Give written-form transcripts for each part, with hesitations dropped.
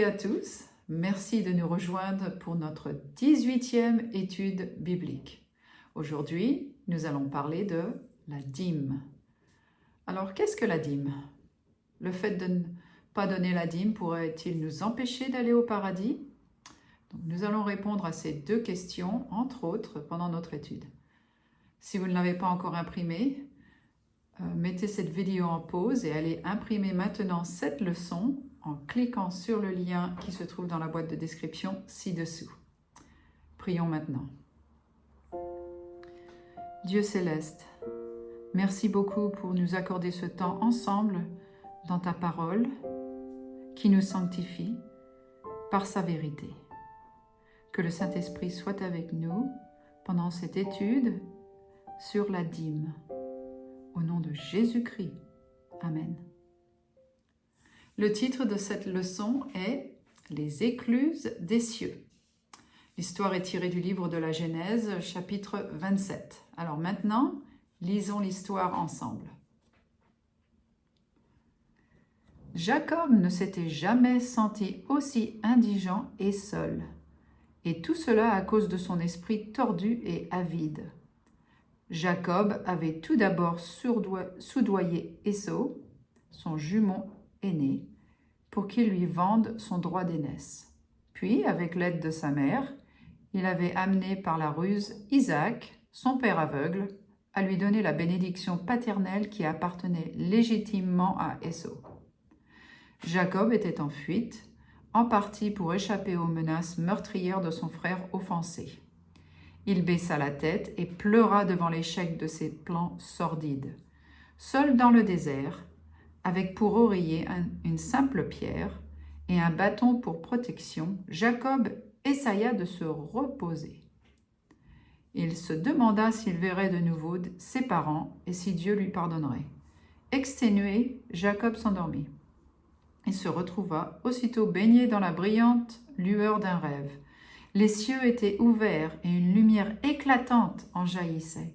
à tous, merci de nous rejoindre pour notre 18e étude biblique. Aujourd'hui, nous allons parler de la dîme. Alors, qu'est-ce que la dîme? Le fait de ne pas donner la dîme pourrait-il nous empêcher d'aller au paradis? Donc, nous allons répondre à ces deux questions, entre autres, pendant notre étude. Si vous ne l'avez pas encore imprimée, mettez cette vidéo en pause et allez imprimer maintenant cette leçon en cliquant sur le lien qui se trouve dans la boîte de description ci-dessous. Prions maintenant. Dieu céleste, merci beaucoup pour nous accorder ce temps ensemble dans ta parole qui nous sanctifie par sa vérité. Que le Saint-Esprit soit avec nous pendant cette étude sur la dîme. Au nom de Jésus-Christ. Amen. Le titre de cette leçon est « Les écluses des cieux ». L'histoire est tirée du livre de la Genèse, chapitre 27. Alors maintenant, lisons l'histoire ensemble. Jacob ne s'était jamais senti aussi indigent et seul, et tout cela à cause de son esprit tordu et avide. Jacob avait tout d'abord soudoyé Ésaü, son jumeau aîné, pour qu'il lui vende son droit d'aînesse. Puis, avec l'aide de sa mère, il avait amené par la ruse Isaac, son père aveugle, à lui donner la bénédiction paternelle qui appartenait légitimement à Ésaü. Jacob était en fuite, en partie pour échapper aux menaces meurtrières de son frère offensé. Il baissa la tête et pleura devant l'échec de ses plans sordides. Seul dans le désert, avec pour oreiller une simple pierre et un bâton pour protection, Jacob essaya de se reposer. Il se demanda s'il verrait de nouveau ses parents et si Dieu lui pardonnerait. Exténué, Jacob s'endormit. Il se retrouva aussitôt baigné dans la brillante lueur d'un rêve. Les cieux étaient ouverts et une lumière éclatante en jaillissait.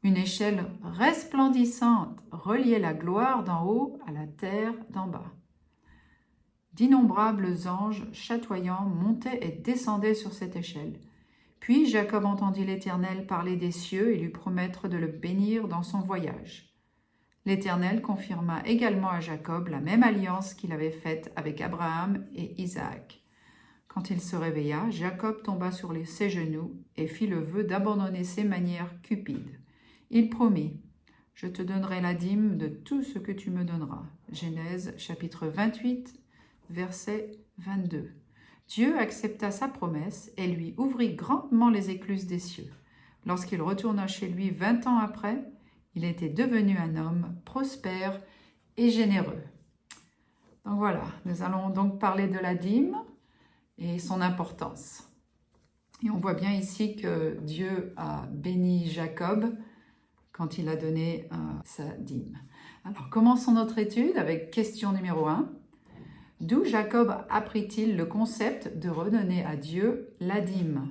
Une échelle resplendissante reliait la gloire d'en haut à la terre d'en bas. D'innombrables anges chatoyants montaient et descendaient sur cette échelle. Puis Jacob entendit l'Éternel parler des cieux et lui promettre de le bénir dans son voyage. L'Éternel confirma également à Jacob la même alliance qu'il avait faite avec Abraham et Isaac. Quand il se réveilla, Jacob tomba sur ses genoux et fit le vœu d'abandonner ses manières cupides. Il promit « Je te donnerai la dîme de tout ce que tu me donneras ». Genèse chapitre 28, verset 22. Dieu accepta sa promesse et lui ouvrit grandement les écluses des cieux. Lorsqu'il retourna chez lui 20 ans après, il était devenu un homme prospère et généreux. Donc voilà, nous allons donc parler de la dîme et son importance. Et on voit bien ici que Dieu a béni Jacob quand il a donné sa dîme. Alors, commençons notre étude avec question numéro 1. D'où Jacob apprit-il le concept de redonner à Dieu la dîme?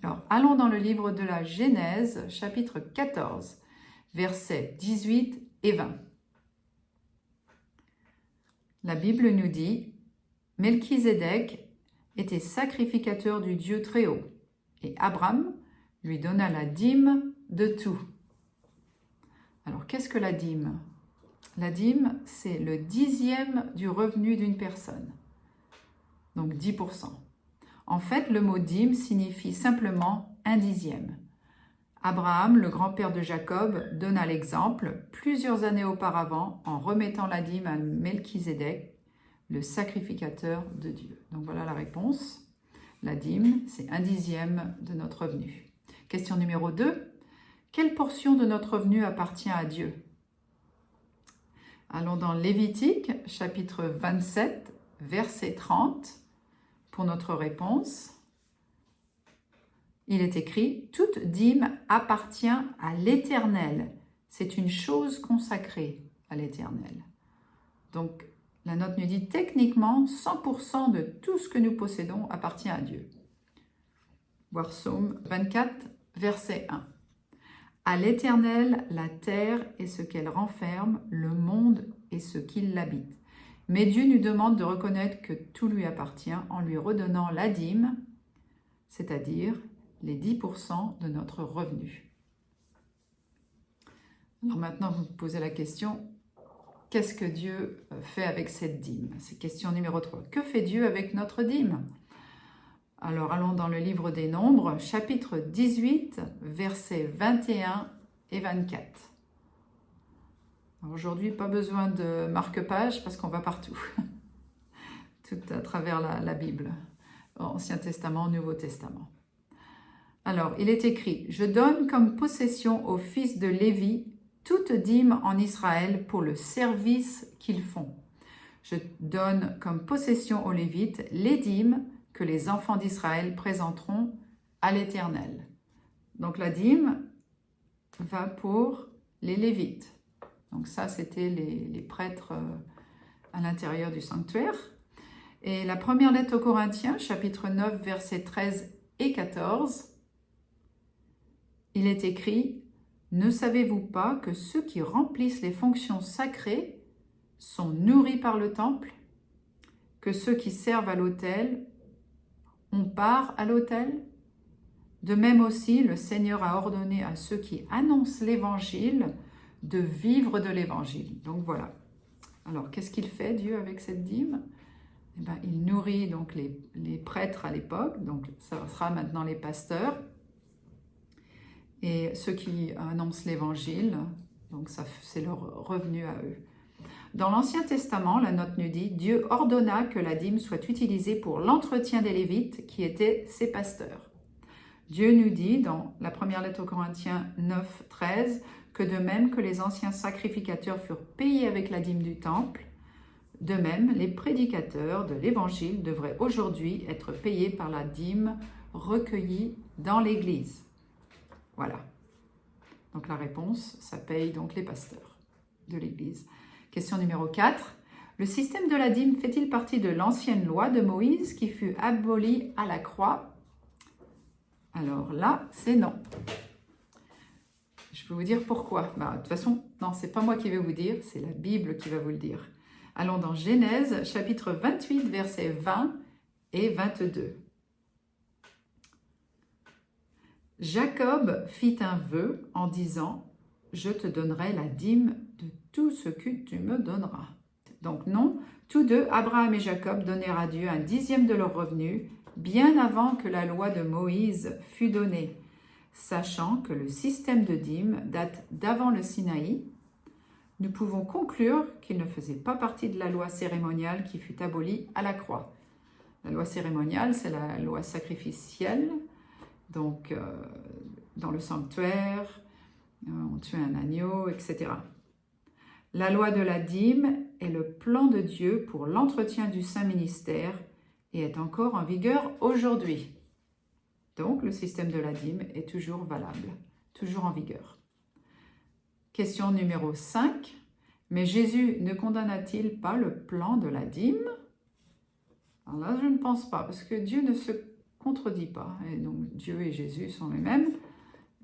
Alors, allons dans le livre de la Genèse, chapitre 14, versets 18 et 20. La Bible nous dit « Melchizedek était sacrificateur du Dieu très haut, et Abraham lui donna la dîme de tout. » Alors, qu'est-ce que la dîme? La dîme, c'est le 10e du revenu d'une personne, donc 10%. En fait, le mot dîme signifie simplement un 10e. Abraham, le grand-père de Jacob, donna l'exemple plusieurs années auparavant en remettant la dîme à Melchizedek, le sacrificateur de Dieu. Donc voilà la réponse. La dîme, c'est un 10e de notre revenu. Question numéro 2. Quelle portion de notre revenu appartient à Dieu? Allons dans Lévitique, chapitre 27, verset 30, pour notre réponse. Il est écrit « Toute dîme appartient à l'Éternel. C'est une chose consacrée à l'Éternel. » Donc, la note nous dit techniquement 100% de tout ce que nous possédons appartient à Dieu. Voir Psaume 24, verset 1. À l'Éternel, la terre et ce qu'elle renferme, le monde et ce qui l'habite. Mais Dieu nous demande de reconnaître que tout lui appartient en lui redonnant la dîme, c'est-à-dire les 10% de notre revenu. Alors maintenant, vous vous posez la question, qu'est-ce que Dieu fait avec cette dîme? C'est question numéro 3. Que fait Dieu avec notre dîme? Alors allons dans le livre des Nombres, chapitre 18, versets 21 et 24. Aujourd'hui, pas besoin de marque-page parce qu'on va partout, tout à travers la Bible, Ancien Testament, Nouveau Testament. Alors, il est écrit « Je donne comme possession aux fils de Lévi toute dîme en Israël pour le service qu'ils font. Je donne comme possession aux Lévites les dîmes que les enfants d'Israël présenteront à l'Éternel. » Donc la dîme va pour les Lévites. Donc ça, c'était les prêtres à l'intérieur du sanctuaire. Et la première lettre aux Corinthiens, chapitre 9, versets 13 et 14, il est écrit « Ne savez-vous pas que ceux qui remplissent les fonctions sacrées sont nourris par le temple, que ceux qui servent à l'autel ont part à l'autel ? De même aussi, le Seigneur a ordonné à ceux qui annoncent l'Évangile de vivre de l'Évangile. » Donc voilà. Alors, qu'est-ce qu'il fait, Dieu, avec cette dîme? Eh bien, il nourrit donc les prêtres à l'époque, donc ça sera maintenant les pasteurs, et ceux qui annoncent l'Évangile, donc ça c'est leur revenu à eux. Dans l'Ancien Testament, la note nous dit « Dieu ordonna que la dîme soit utilisée pour l'entretien des Lévites, qui étaient ses pasteurs. » Dieu nous dit dans la première lettre aux Corinthiens 9, 13 que de même que les anciens sacrificateurs furent payés avec la dîme du temple, de même les prédicateurs de l'Évangile devraient aujourd'hui être payés par la dîme recueillie dans l'Église. Voilà. Donc la réponse, ça paye donc les pasteurs de l'Église. Question numéro 4. Le système de la dîme fait-il partie de l'ancienne loi de Moïse qui fut abolie à la croix? Alors là, c'est non. Je peux vous dire pourquoi. De toute façon, non, c'est pas moi qui vais vous dire, c'est la Bible qui va vous le dire. Allons dans Genèse, chapitre 28, versets 20 et 22. Jacob fit un vœu en disant « Je te donnerai la dîme de tout ce que tu me donneras. » Donc non, tous deux, Abraham et Jacob, donnèrent à Dieu un dixième de leur revenu, bien avant que la loi de Moïse fût donnée, sachant que le système de dîme date d'avant le Sinaï. Nous pouvons conclure qu'il ne faisait pas partie de la loi cérémoniale qui fut abolie à la croix. La loi cérémoniale, c'est la loi sacrificielle. Donc, dans le sanctuaire, on tue un agneau, etc. La loi de la dîme est le plan de Dieu pour l'entretien du saint ministère et est encore en vigueur aujourd'hui. Donc, le système de la dîme est toujours valable, toujours en vigueur. Question numéro 5. Mais Jésus ne condamna-t-il pas le plan de la dîme? Alors là, je ne pense pas, parce que Dieu ne se contredit pas. Et donc, Dieu et Jésus sont les mêmes,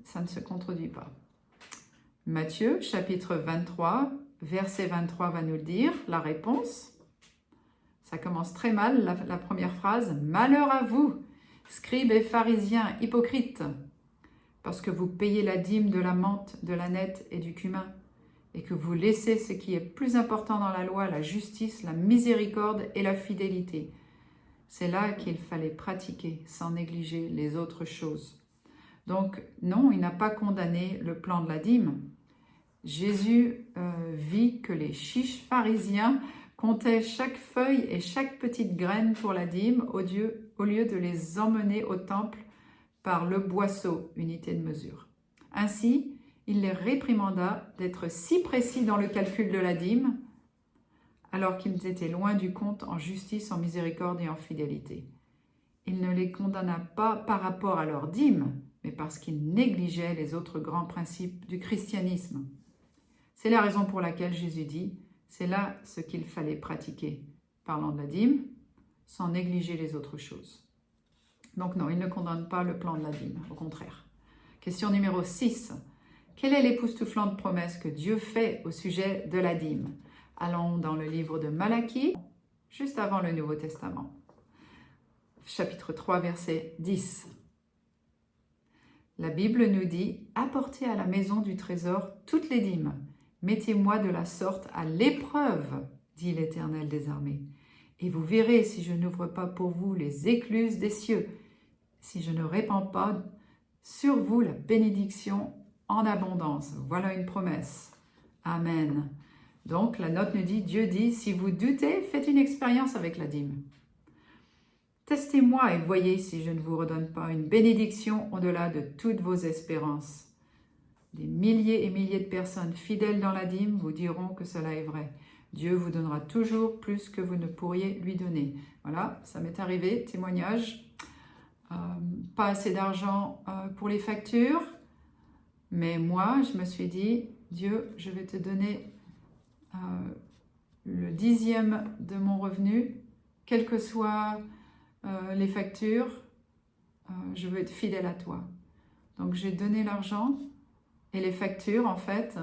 ça ne se contredit pas. Matthieu, chapitre 23, verset 23 va nous le dire, la réponse. Ça commence très mal, la première phrase. « Malheur à vous, scribes et pharisiens hypocrites, parce que vous payez la dîme de la menthe, de l'ânette et du cumin, et que vous laissez ce qui est plus important dans la loi, la justice, la miséricorde et la fidélité. » C'est là qu'il fallait pratiquer, sans négliger les autres choses. Donc, non, il n'a pas condamné le plan de la dîme. Jésus vit que les chiches pharisiens comptaient chaque feuille et chaque petite graine pour la dîme au lieu de les emmener au temple par le boisseau, unité de mesure. Ainsi, il les réprimanda d'être si précis dans le calcul de la dîme, alors qu'ils étaient loin du compte en justice, en miséricorde et en fidélité. Il ne les condamna pas par rapport à leur dîme, mais parce qu'ils négligeaient les autres grands principes du christianisme. C'est la raison pour laquelle Jésus dit « c'est là ce qu'il fallait pratiquer », parlant de la dîme, sans négliger les autres choses. Donc non, il ne condamne pas le plan de la dîme, au contraire. Question numéro 6. Quelle est l'époustouflante promesse que Dieu fait au sujet de la dîme? Allons dans le livre de Malachie, juste avant le Nouveau Testament. Chapitre 3, verset 10. La Bible nous dit « Apportez à la maison du trésor toutes les dîmes. Mettez-moi de la sorte à l'épreuve, dit l'Éternel des armées. Et vous verrez si je n'ouvre pas pour vous les écluses des cieux, si je ne répands pas sur vous la bénédiction en abondance. » Voilà une promesse. Amen. Donc la note nous dit, Dieu dit, si vous doutez, faites une expérience avec la dîme. Testez-moi et voyez si je ne vous redonne pas une bénédiction au-delà de toutes vos espérances. Des milliers et milliers de personnes fidèles dans la dîme vous diront que cela est vrai. Dieu vous donnera toujours plus que vous ne pourriez lui donner. Voilà, ça m'est arrivé, témoignage. Pas assez d'argent pour les factures, mais moi, je me suis dit, Dieu, je vais te donner le 10e de mon revenu, quelles que soient les factures, je veux être fidèle à toi. Donc j'ai donné l'argent et les factures, en fait,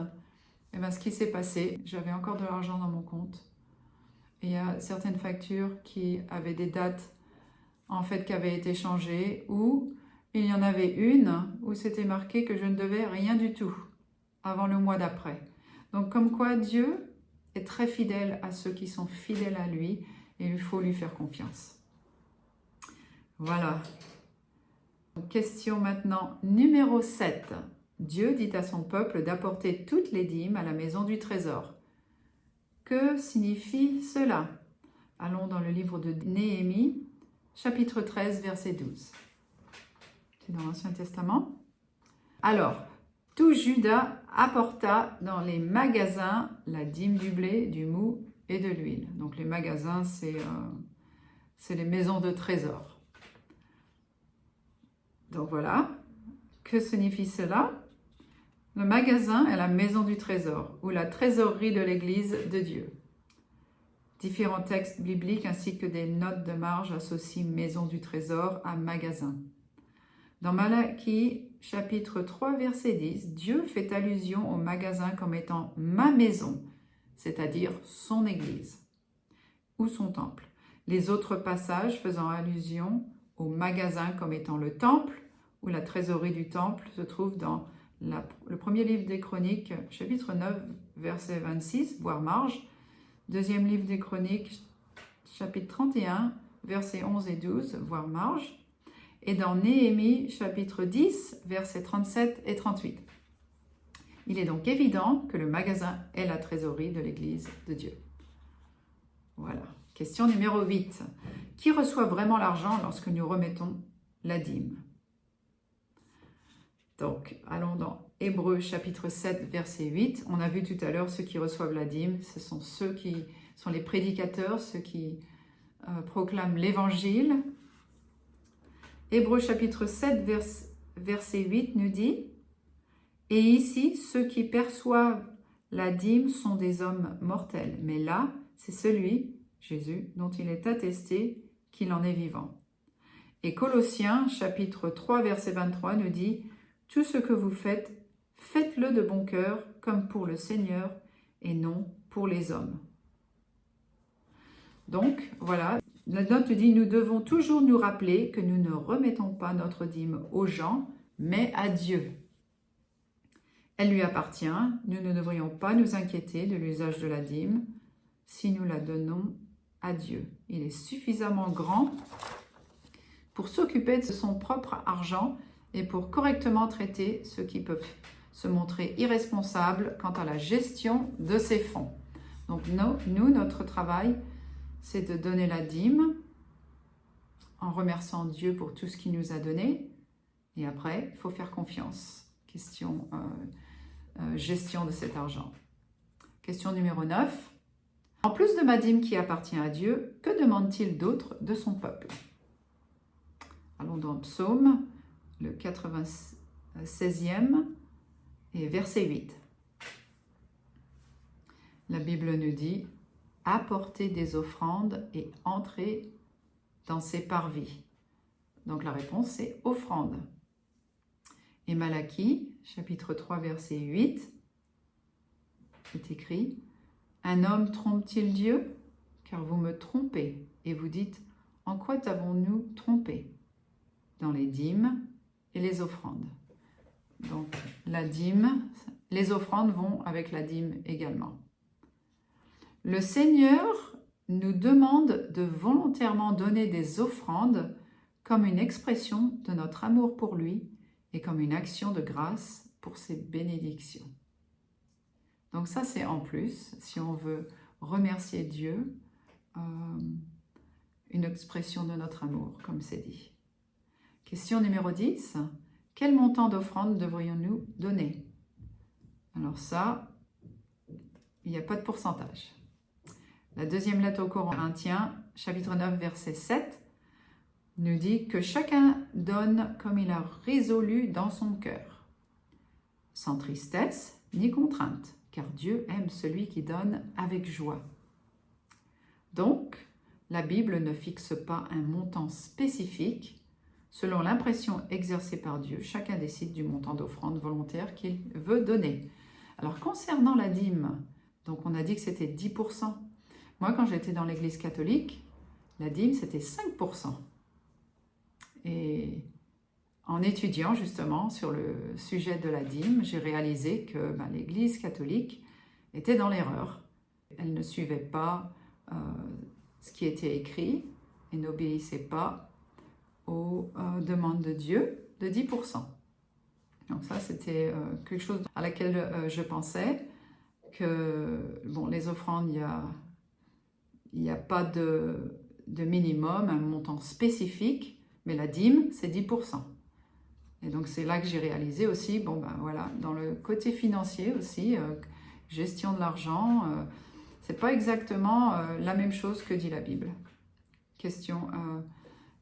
et bien, ce qui s'est passé, j'avais encore de l'argent dans mon compte. Et il y a certaines factures qui avaient des dates en fait qui avaient été changées, ou il y en avait une où c'était marqué que je ne devais rien du tout avant le mois d'après. Donc comme quoi Dieu est très fidèle à ceux qui sont fidèles à lui et il faut lui faire confiance. Voilà. Question maintenant numéro 7. Dieu dit à son peuple d'apporter toutes les dîmes à la maison du trésor. Que signifie cela? Allons dans le livre de Néhémie, chapitre 13, verset 12. C'est dans l'Ancien Testament. Alors, tout Juda apporta dans les magasins la dîme du blé, du mou et de l'huile. Donc les magasins, c'est les maisons de trésor. Donc voilà, que signifie cela? Le magasin est la maison du trésor, ou la trésorerie de l'Église de Dieu. Différents textes bibliques ainsi que des notes de marge associent maison du trésor à magasin. Dans Malachie, chapitre 3, verset 10, Dieu fait allusion au magasin comme étant ma maison, c'est-à-dire son Église, ou son temple. Les autres passages faisant allusion au magasin comme étant le temple, ou la trésorerie du temple, se trouvent dans le premier livre des Chroniques, chapitre 9, verset 26, voire marge. Deuxième livre des Chroniques, chapitre 31, versets 11 et 12, voire marge. Et dans Néhémie, chapitre 10, versets 37 et 38. Il est donc évident que le magasin est la trésorerie de l'Église de Dieu. Voilà. Question numéro 8. Qui reçoit vraiment l'argent lorsque nous remettons la dîme? Donc, allons dans Hébreux chapitre 7, verset 8. On a vu tout à l'heure ceux qui reçoivent la dîme, ce sont ceux qui sont les prédicateurs, ceux qui proclament l'évangile. Hébreux chapitre 7, verset 8 nous dit « Et ici, ceux qui perçoivent la dîme sont des hommes mortels, mais là, c'est celui, Jésus, dont il est attesté qu'il en est vivant. » Et Colossiens chapitre 3, verset 23 nous dit « Tout ce que vous faites, faites-le de bon cœur, comme pour le Seigneur, et non pour les hommes. » Donc, voilà, la note dit « Nous devons toujours nous rappeler que nous ne remettons pas notre dîme aux gens, mais à Dieu. Elle lui appartient, nous ne devrions pas nous inquiéter de l'usage de la dîme si nous la donnons à Dieu. Il est suffisamment grand pour s'occuper de son propre argent et pour correctement traiter ceux qui peuvent se montrer irresponsables quant à la gestion de ses fonds. Donc nous, notre travail, c'est de donner la dîme en remerciant Dieu pour tout ce qu'il nous a donné. Et après, il faut faire confiance. Question gestion de cet argent. Question numéro 9. En plus de ma dîme qui appartient à Dieu, que demande-t-il d'autre de son peuple? Allons dans le psaume, le 96e et verset 8. La Bible nous dit « Apportez des offrandes et entrez dans ses parvis. » Donc la réponse c'est « offrande ». Et Malachie, chapitre 3, verset 8, est écrit Un homme trompe-t-il Dieu? Car vous me trompez et vous dites, en quoi t'avons-nous trompé? Dans les dîmes et les offrandes. Donc la dîme, les offrandes vont avec la dîme également. Le Seigneur nous demande de volontairement donner des offrandes comme une expression de notre amour pour lui et comme une action de grâce pour ses bénédictions. Donc ça, c'est en plus, si on veut remercier Dieu, une expression de notre amour, comme c'est dit. Question numéro 10. Quel montant d'offrande devrions-nous donner? Alors ça, il n'y a pas de pourcentage. La deuxième lettre aux Corinthiens, chapitre 9, verset 7, nous dit que chacun donne comme il a résolu dans son cœur, sans tristesse ni contrainte, car Dieu aime celui qui donne avec joie. Donc, la Bible ne fixe pas un montant spécifique. Selon l'impression exercée par Dieu, chacun décide du montant d'offrande volontaire qu'il veut donner. Alors, concernant la dîme, donc on a dit que c'était 10%. Moi, quand j'étais dans l'église catholique, la dîme, c'était 5%. Et en étudiant justement sur le sujet de la dîme, j'ai réalisé que l'église catholique était dans l'erreur. Elle ne suivait pas ce qui était écrit et n'obéissait pas aux demandes de Dieu de 10%. Donc ça, c'était quelque chose à laquelle je pensais que, bon, les offrandes, il n'y a pas de minimum, un montant spécifique, mais la dîme, c'est 10%. Et donc, c'est là que j'ai réalisé aussi, bon, ben voilà, dans le côté financier aussi, gestion de l'argent, c'est pas exactement la même chose que dit la Bible. Question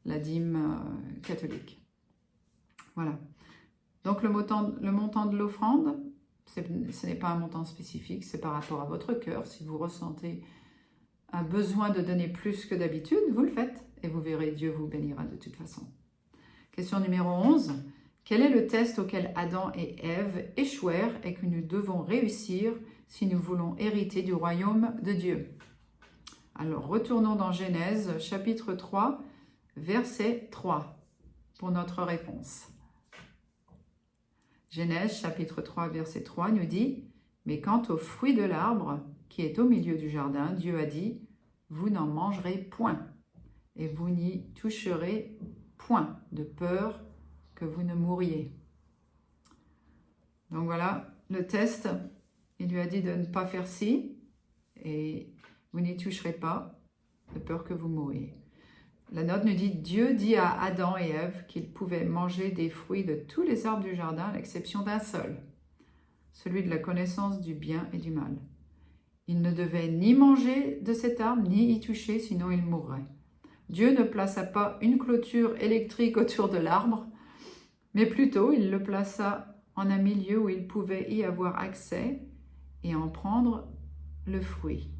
la dîme catholique. Voilà. Donc le montant de l'offrande, ce n'est pas un montant spécifique, c'est par rapport à votre cœur. Si vous ressentez un besoin de donner plus que d'habitude, vous le faites et vous verrez, Dieu vous bénira de toute façon. Question numéro 11. Quel est le test auquel Adam et Ève échouèrent et que nous devons réussir si nous voulons hériter du royaume de Dieu? Alors retournons dans Genèse chapitre 3, verset 3 pour notre réponse. Genèse chapitre 3 verset 3 nous dit « Mais quant au fruit de l'arbre qui est au milieu du jardin, Dieu a dit « Vous n'en mangerez point et vous n'y toucherez point de peur que vous ne mouriez. » Donc voilà, le test, il lui a dit de ne pas faire ci et vous n'y toucherez pas de peur que vous mouriez. La note nous dit, Dieu dit à Adam et Ève qu'ils pouvaient manger des fruits de tous les arbres du jardin à l'exception d'un seul, celui de la connaissance du bien et du mal. Ils ne devaient ni manger de cet arbre, ni y toucher, sinon ils mourraient. Dieu ne plaça pas une clôture électrique autour de l'arbre, mais plutôt il le plaça en un milieu où ils pouvaient y avoir accès et en prendre le fruit.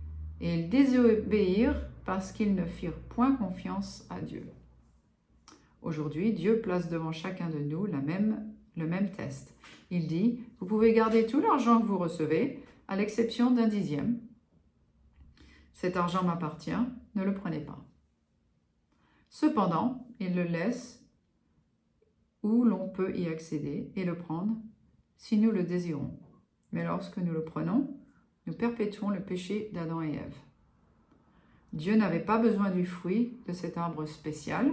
Et ils désobéirent parce qu'ils ne firent point confiance à Dieu. Aujourd'hui, Dieu place devant chacun de nous le même test. Il dit, vous pouvez garder tout l'argent que vous recevez, à l'exception d'un dixième. Cet argent m'appartient, ne le prenez pas. Cependant, il le laisse où l'on peut y accéder et le prendre si nous le désirons. Mais lorsque nous le prenons, nous perpétuons le péché d'Adam et Ève. Dieu n'avait pas besoin du fruit de cet arbre spécial.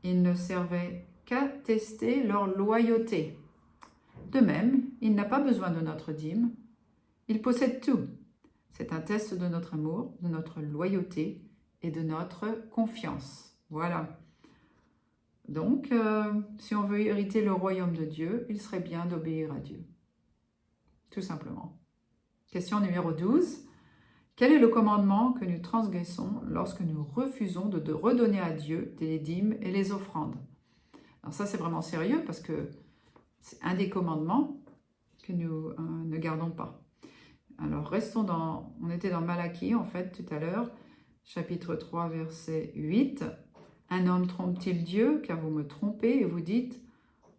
Il ne servait qu'à tester leur loyauté. De même, il n'a pas besoin de notre dîme. Il possède tout. C'est un test de notre amour, de notre loyauté et de notre confiance. Voilà. Donc, si on veut hériter le royaume de Dieu, il serait bien d'obéir à Dieu. Tout simplement. Question numéro 12. Quel est le commandement que nous transgressons lorsque nous refusons de redonner à Dieu les dîmes et les offrandes? Alors ça, c'est vraiment sérieux parce que c'est un des commandements que nous ne gardons pas. Alors, on était dans Malachie, en fait, tout à l'heure, chapitre 3, verset 8. « Un homme trompe-t-il Dieu, car vous me trompez et vous dites,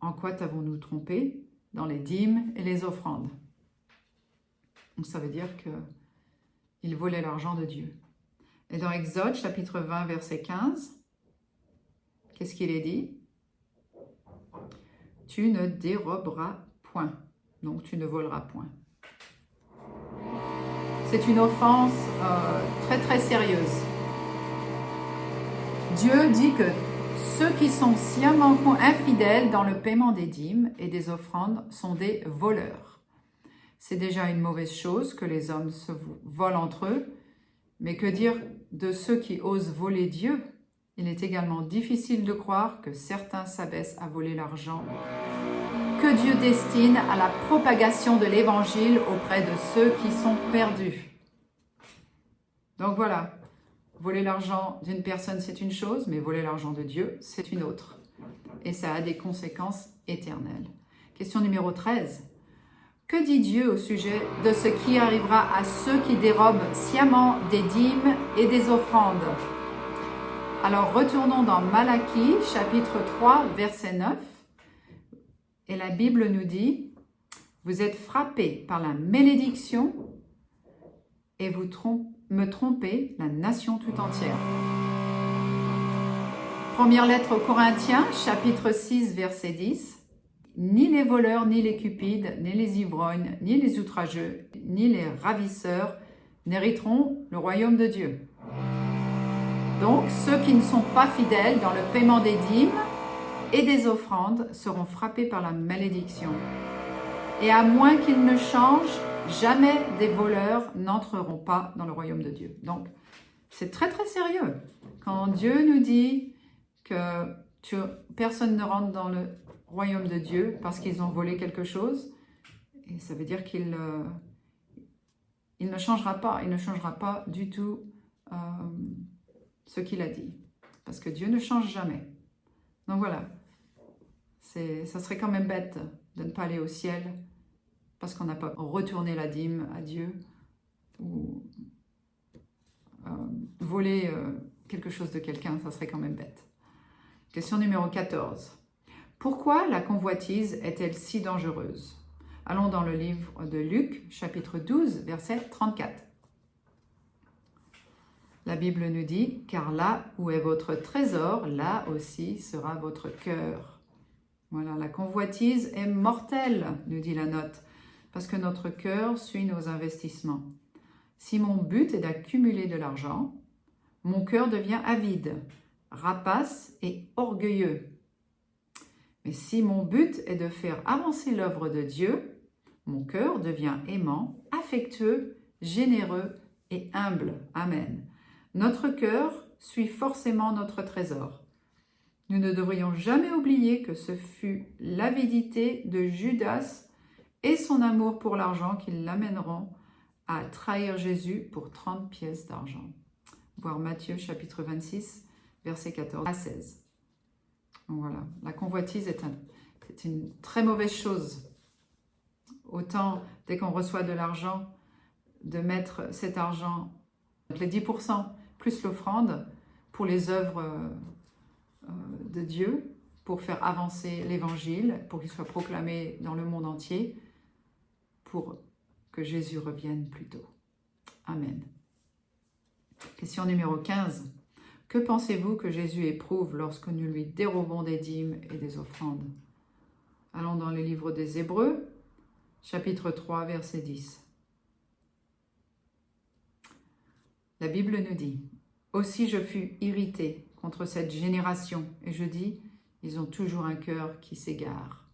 en quoi t'avons-nous trompé? Dans les dîmes et les offrandes. » Donc, ça veut dire que Ils volaient l'argent de Dieu. Et dans Exode, chapitre 20, verset 15, qu'est-ce qu'il est dit? Tu ne déroberas point, donc tu ne voleras point. C'est une offense très très sérieuse. Dieu dit que ceux qui sont sciemment infidèles dans le paiement des dîmes et des offrandes sont des voleurs. C'est déjà une mauvaise chose que les hommes se volent entre eux, mais que dire de ceux qui osent voler Dieu? Il est également difficile de croire que certains s'abaissent à voler l'argent que Dieu destine à la propagation de l'Évangile auprès de ceux qui sont perdus. Donc voilà, voler l'argent d'une personne, c'est une chose, mais voler l'argent de Dieu, c'est une autre. Et ça a des conséquences éternelles. Question numéro 13. Que dit Dieu au sujet de ce qui arrivera à ceux qui dérobent sciemment des dîmes et des offrandes? Alors retournons dans Malachie, chapitre 3, verset 9. Et la Bible nous dit, « Vous êtes frappés par la malédiction et vous me trompez, la nation tout entière. » Première lettre aux Corinthiens, chapitre 6, verset 10. « Ni les voleurs, ni les cupides, ni les ivrognes, ni les outrageux, ni les ravisseurs n'hériteront le royaume de Dieu. » Donc, ceux qui ne sont pas fidèles dans le paiement des dîmes et des offrandes seront frappés par la malédiction. Et à moins qu'ils ne changent, jamais des voleurs n'entreront pas dans le royaume de Dieu. Donc, c'est très très sérieux. Quand Dieu nous dit que personne ne rentre dans le royaume de Dieu parce qu'ils ont volé quelque chose, et ça veut dire qu'il ne changera pas du tout ce qu'il a dit. Parce que Dieu ne change jamais. Donc voilà, ça serait quand même bête de ne pas aller au ciel parce qu'on n'a pas retourné la dîme à Dieu ou voler quelque chose de quelqu'un, ça serait quand même bête. Question numéro 14. Pourquoi la convoitise est-elle si dangereuse? Allons dans le livre de Luc, chapitre 12, verset 34. La Bible nous dit « Car là où est votre trésor, là aussi sera votre cœur. » Voilà, la convoitise est mortelle, nous dit la note, parce que notre cœur suit nos investissements. Si mon but est d'accumuler de l'argent, mon cœur devient avide, rapace et orgueilleux. Mais si mon but est de faire avancer l'œuvre de Dieu, mon cœur devient aimant, affectueux, généreux et humble. Amen. Notre cœur suit forcément notre trésor. Nous ne devrions jamais oublier que ce fut l'avidité de Judas et son amour pour l'argent qui l'amèneront à trahir Jésus pour 30 pièces d'argent. Voir Matthieu chapitre 26, versets 14 à 16. Donc voilà, la convoitise c'est une très mauvaise chose. Autant, dès qu'on reçoit de l'argent, de mettre cet argent, les 10% plus l'offrande, pour les œuvres de Dieu, pour faire avancer l'Évangile, pour qu'il soit proclamé dans le monde entier, pour que Jésus revienne plus tôt. Amen. Question numéro 15. Que pensez-vous que Jésus éprouve lorsque nous lui dérobons des dîmes et des offrandes? Allons dans le livre des Hébreux, chapitre 3, verset 10. La Bible nous dit « Aussi je fus irrité contre cette génération, et je dis, ils ont toujours un cœur qui s'égare. »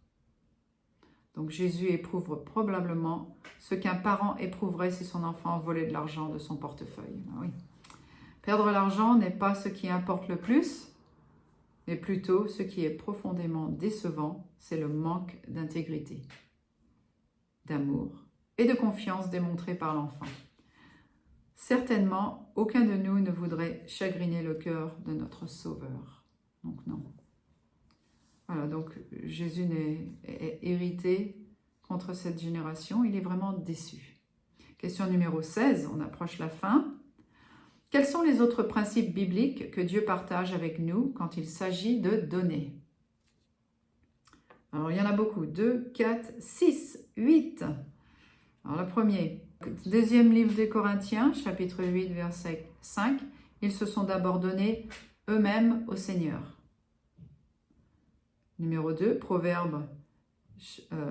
Donc Jésus éprouve probablement ce qu'un parent éprouverait si son enfant volait de l'argent de son portefeuille. Ah oui. Perdre l'argent n'est pas ce qui importe le plus, mais plutôt ce qui est profondément décevant, c'est le manque d'intégrité, d'amour et de confiance démontré par l'enfant. Certainement, aucun de nous ne voudrait chagriner le cœur de notre Sauveur. Donc non. Voilà, donc Jésus est irrité contre cette génération, il est vraiment déçu. Question numéro 16, on approche la fin. Quels sont les autres principes bibliques que Dieu partage avec nous quand il s'agit de donner? Alors, il y en a beaucoup. 2, 4, 6, 8. Alors le premier, deuxième livre des Corinthiens, chapitre 8, verset 5. Ils se sont d'abord donnés eux-mêmes au Seigneur. Numéro 2, Proverbes,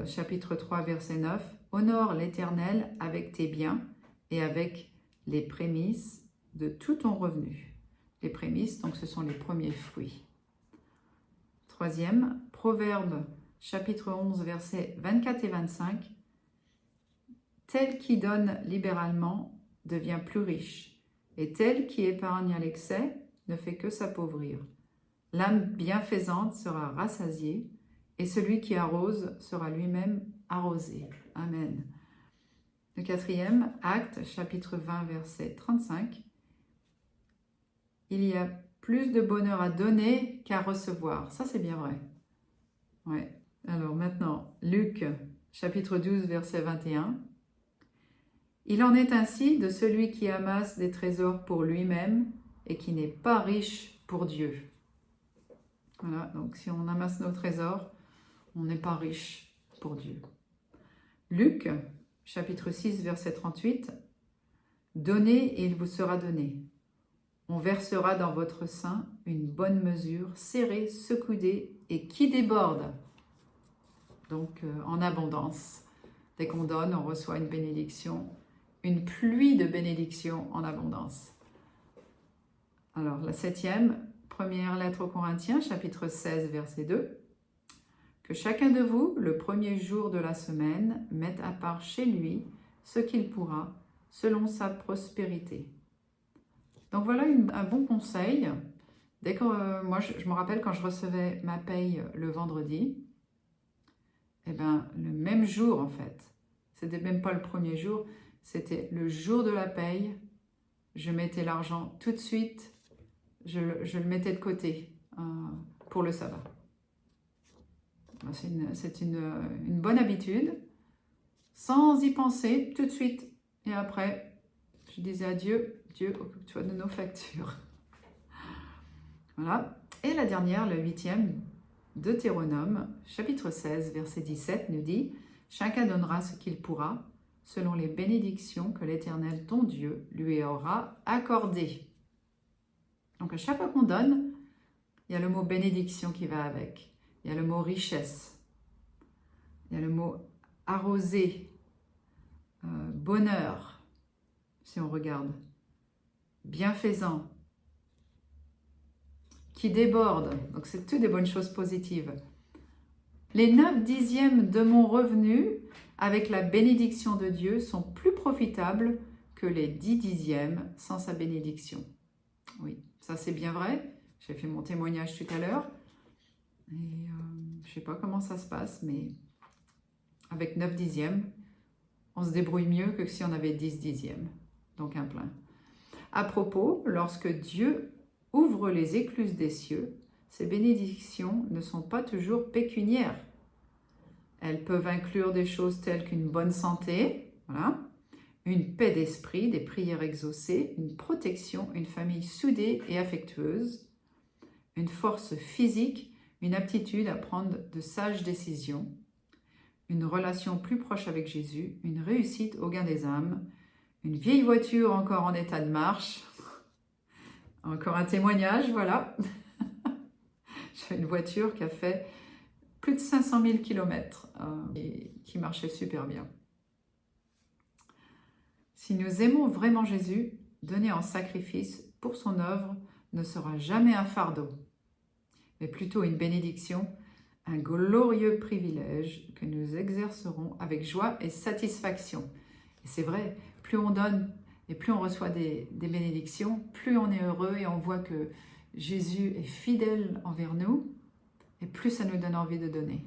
chapitre 3, verset 9. Honore l'Éternel avec tes biens et avec les prémices de tout ton revenu. Les prémices, donc ce sont les premiers fruits. Troisième, Proverbes, chapitre 11, versets 24 et 25. Tel qui donne libéralement devient plus riche, et tel qui épargne à l'excès ne fait que s'appauvrir. L'âme bienfaisante sera rassasiée, et celui qui arrose sera lui-même arrosé. Amen. Le quatrième, Actes, chapitre 20, verset 35. Il y a plus de bonheur à donner qu'à recevoir. Ça, c'est bien vrai. Ouais. Alors maintenant, Luc, chapitre 12, verset 21. Il en est ainsi de celui qui amasse des trésors pour lui-même et qui n'est pas riche pour Dieu. Voilà, donc si on amasse nos trésors, on n'est pas riche pour Dieu. Luc, chapitre 6, verset 38. Donnez et il vous sera donné. On versera dans votre sein une bonne mesure, serrée, secouée et qui déborde. Donc en abondance. Dès qu'on donne, on reçoit une bénédiction, une pluie de bénédictions en abondance. Alors la septième, première lettre aux Corinthiens, chapitre 16, verset 2. Que chacun de vous, le premier jour de la semaine, mette à part chez lui ce qu'il pourra, selon sa prospérité. Donc voilà un bon conseil. Dès que moi, je me rappelle quand je recevais ma paye le vendredi, eh ben, le même jour en fait, c'était même pas le premier jour, c'était le jour de la paye, je mettais l'argent tout de suite, je le mettais de côté pour le sabbat. C'est une bonne habitude, sans y penser tout de suite. Et après, je disais à Dieu, Dieu, occupe-toi de nos factures. Voilà. Et la dernière, le 8e, Deutéronome, chapitre 16, verset 17, nous dit « Chacun donnera ce qu'il pourra, selon les bénédictions que l'Éternel, ton Dieu, lui aura accordées. » Donc à chaque fois qu'on donne, il y a le mot bénédiction qui va avec. Il y a le mot richesse. Il y a le mot arrosé, bonheur, si on regarde, bienfaisant, qui déborde. Donc c'est toutes des bonnes choses positives. Les 9/10 de mon revenu, avec la bénédiction de Dieu, sont plus profitables que les 10/10 sans sa bénédiction. Oui, ça c'est bien vrai. J'ai fait mon témoignage tout à l'heure. Et je ne sais pas comment ça se passe, mais avec 9/10, on se débrouille mieux que si on avait 10/10, donc un plein. À propos, lorsque Dieu ouvre les écluses des cieux, ces bénédictions ne sont pas toujours pécuniaires. Elles peuvent inclure des choses telles qu'une bonne santé, voilà, une paix d'esprit, des prières exaucées, une protection, une famille soudée et affectueuse, une force physique, une aptitude à prendre de sages décisions, une relation plus proche avec Jésus, une réussite au gain des âmes, une vieille voiture encore en état de marche. Encore un témoignage, voilà. J'ai une voiture qui a fait plus de 500 000 km et qui marchait super bien. Si nous aimons vraiment Jésus, donner en sacrifice pour son œuvre ne sera jamais un fardeau, mais plutôt une bénédiction, un glorieux privilège que nous exercerons avec joie et satisfaction. Et c'est vrai, plus on donne et plus on reçoit des bénédictions, plus on est heureux et on voit que Jésus est fidèle envers nous, et plus ça nous donne envie de donner.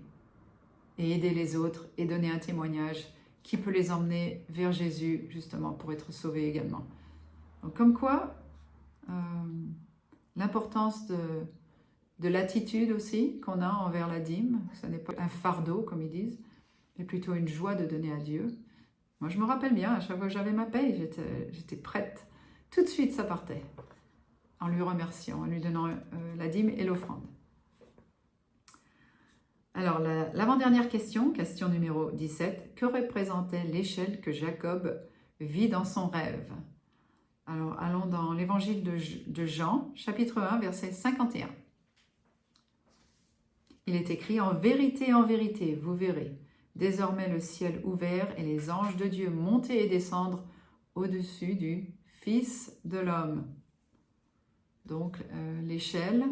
Et aider les autres et donner un témoignage qui peut les emmener vers Jésus, justement, pour être sauvés également. Donc, comme quoi, l'importance de l'attitude aussi qu'on a envers la dîme, ce n'est pas un fardeau, comme ils disent, mais plutôt une joie de donner à Dieu. Moi, je me rappelle bien, à chaque fois que j'avais ma paye, j'étais prête. Tout de suite, ça partait, en lui remerciant, en lui donnant la dîme et l'offrande. Alors, l'avant-dernière question, question numéro 17. Que représentait l'échelle que Jacob vit dans son rêve? Alors, allons dans l'évangile de Jean, chapitre 1, verset 51. Il est écrit « En vérité, vous verrez, désormais le ciel ouvert et les anges de Dieu monter et descendre au-dessus du Fils de l'homme. » Donc, l'échelle,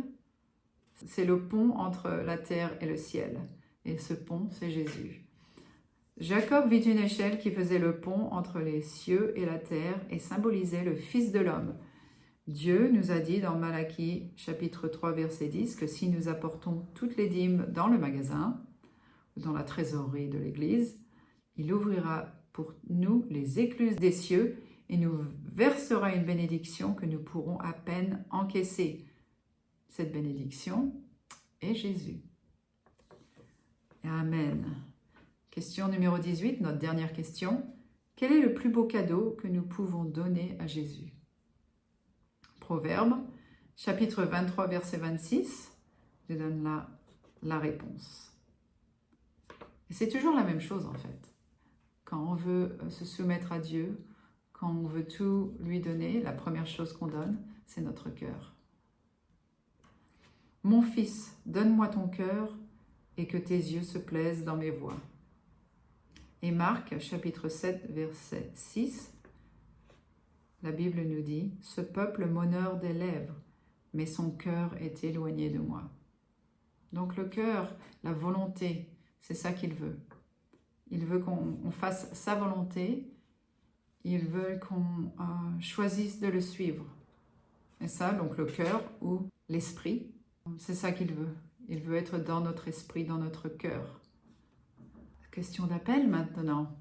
c'est le pont entre la terre et le ciel. Et ce pont, c'est Jésus. Jacob vit une échelle qui faisait le pont entre les cieux et la terre et symbolisait le Fils de l'homme. Dieu nous a dit dans Malachie chapitre 3 verset 10 que si nous apportons toutes les dîmes dans le magasin ou dans la trésorerie de l'Église, il ouvrira pour nous les écluses des cieux et nous versera une bénédiction que nous pourrons à peine encaisser. Cette bénédiction est Jésus. Amen. Question numéro 18, notre dernière question. Quel est le plus beau cadeau que nous pouvons donner à Jésus? Proverbe, chapitre 23, verset 26, je donne là la réponse. Et c'est toujours la même chose en fait. Quand on veut se soumettre à Dieu, quand on veut tout lui donner, la première chose qu'on donne, c'est notre cœur. Mon fils, donne-moi ton cœur et que tes yeux se plaisent dans mes voies. Et Marc, chapitre 7, verset 6, la Bible nous dit « Ce peuple m'honore des lèvres, mais son cœur est éloigné de moi. » Donc le cœur, la volonté, c'est ça qu'il veut. Il veut qu'on fasse sa volonté, il veut qu'on choisisse de le suivre. Et ça, donc le cœur ou l'esprit, c'est ça qu'il veut. Il veut être dans notre esprit, dans notre cœur. Question d'appel maintenant.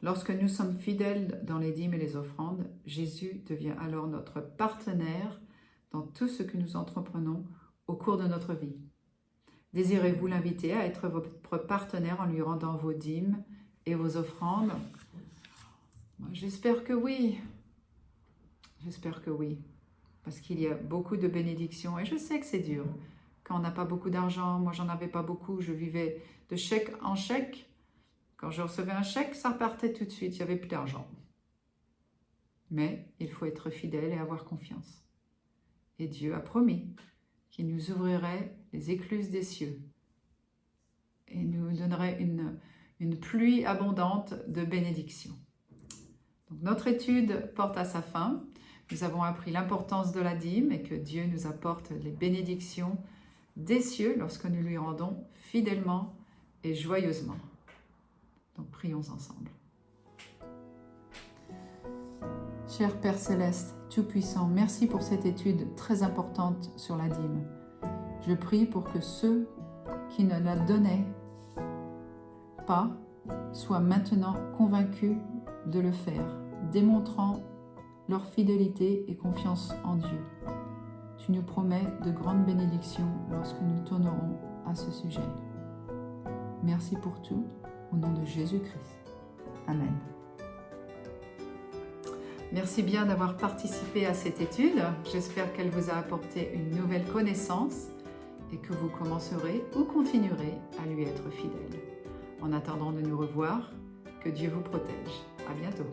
Lorsque nous sommes fidèles dans les dîmes et les offrandes, Jésus devient alors notre partenaire dans tout ce que nous entreprenons au cours de notre vie. Désirez-vous l'inviter à être votre partenaire en lui rendant vos dîmes et vos offrandes? J'espère que oui. J'espère que oui. Parce qu'il y a beaucoup de bénédictions et je sais que c'est dur. Quand on n'a pas beaucoup d'argent, moi j'en avais pas beaucoup, je vivais de chèque en chèque. Quand je recevais un chèque, ça repartait tout de suite, il n'y avait plus d'argent. Mais il faut être fidèle et avoir confiance. Et Dieu a promis qu'il nous ouvrirait les écluses des cieux et nous donnerait une pluie abondante de bénédictions. Donc, notre étude porte à sa fin. Nous avons appris l'importance de la dîme et que Dieu nous apporte les bénédictions des cieux lorsque nous lui rendons fidèlement et joyeusement. Donc prions ensemble. Cher Père Céleste, Tout-Puissant, merci pour cette étude très importante sur la dîme. Je prie pour que ceux qui ne la donnaient pas soient maintenant convaincus de le faire, démontrant leur fidélité et confiance en Dieu. Tu nous promets de grandes bénédictions lorsque nous tournerons à ce sujet. Merci pour tout. Au nom de Jésus-Christ. Amen. Merci bien d'avoir participé à cette étude. J'espère qu'elle vous a apporté une nouvelle connaissance et que vous commencerez ou continuerez à lui être fidèle. En attendant de nous revoir, que Dieu vous protège. À bientôt.